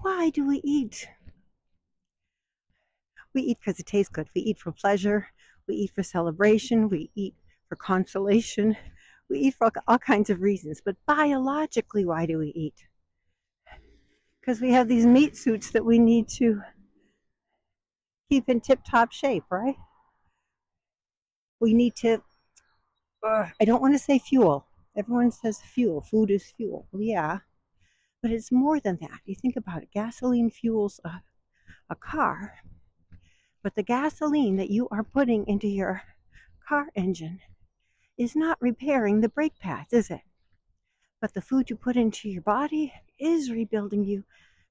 Why do we eat? We eat because it tastes good. We eat for pleasure. We eat for celebration. We eat for consolation. We eat for all kinds of reasons. But biologically, why do we eat? Because we have these meat suits that we need to keep in tip-top shape, right? We need to, I don't want to say fuel. Everyone says fuel. Food is fuel. Well, yeah, but it's more than that. You think about it. Gasoline fuels a car, but the gasoline that you are putting into your car engine is not repairing the brake pads, is it? But the food you put into your body is rebuilding you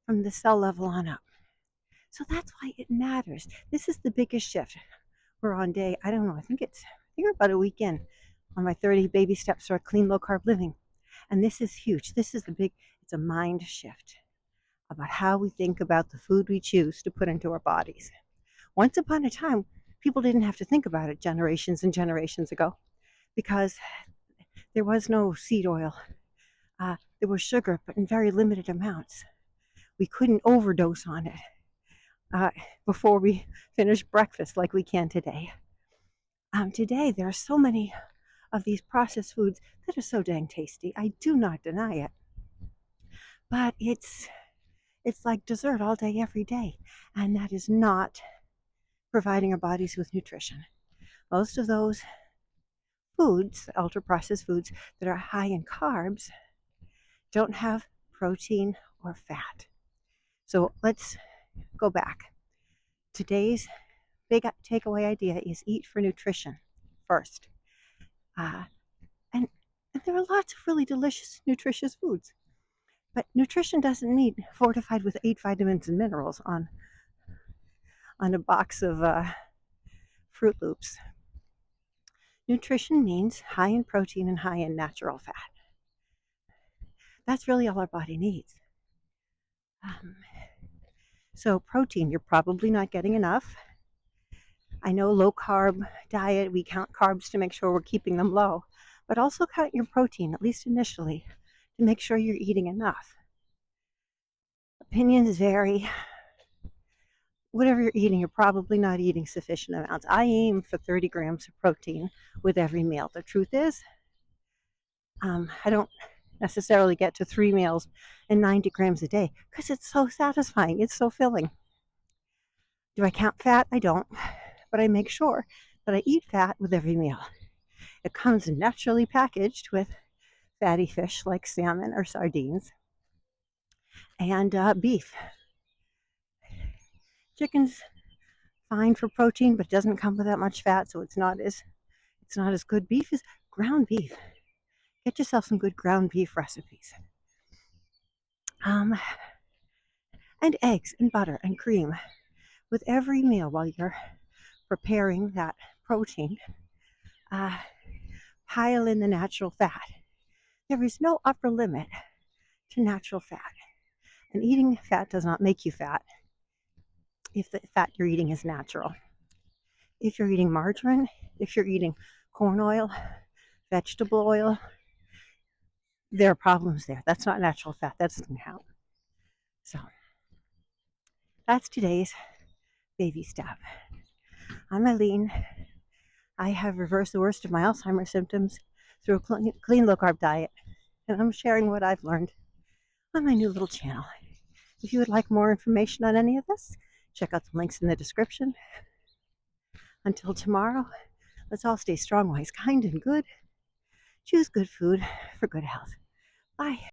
from the cell level on up. So that's why it matters. This is the biggest shift. We're on day, I don't know, I think we're about a week in on my 30 baby steps toward clean low carb living. And this is huge. This is it's a mind shift about how we think about the food we choose to put into our bodies. Once upon a time, people didn't have to think about it generations and generations ago because there was no seed oil. There was sugar, but in very limited amounts. We couldn't overdose on it before we finished breakfast like we can today. Today, there are so many of these processed foods that are so dang tasty. I do not deny it. But it's like dessert all day, every day. And that is not providing our bodies with nutrition. Most of those foods, ultra-processed foods that are high in carbs, don't have protein or fat. So let's go back. Today's big takeaway idea is eat for nutrition first. And there are lots of really delicious, nutritious foods. But nutrition doesn't mean fortified with 8 vitamins and minerals on a box of Fruit Loops. Nutrition means high in protein and high in natural fat. That's really all our body needs. So protein, you're probably not getting enough. I know low carb diet, we count carbs to make sure we're keeping them low, but also count your protein, at least initially, to make sure you're eating enough. Opinions vary. Whatever you're eating, you're probably not eating sufficient amounts. I aim for 30 grams of protein with every meal. The truth is, I don't necessarily get to 3 meals and 90 grams a day because it's so satisfying. It's so filling. Do I count fat? I don't, but I make sure that I eat fat with every meal. It comes naturally packaged with fatty fish like salmon or sardines and beef. Chicken's fine for protein, but it doesn't come with that much fat, so it's not as good. Beef is ground beef. Get yourself some good ground beef recipes. And eggs and butter and cream with every meal while you're preparing that protein. Pile in the natural fat. There is no upper limit to natural fat. And eating fat does not make you fat if the fat you're eating is natural. If you're eating margarine, if you're eating corn oil, vegetable oil, there are problems there. That's not natural fat. That doesn't count. So that's today's baby step. I'm Eileen. I have reversed the worst of my Alzheimer's symptoms through a clean low-carb diet, and I'm sharing what I've learned on my new little channel. If you would like more information on any of this, check out the links in the description. Until tomorrow, let's all stay strong, wise, kind, and good. Choose good food for good health. Bye.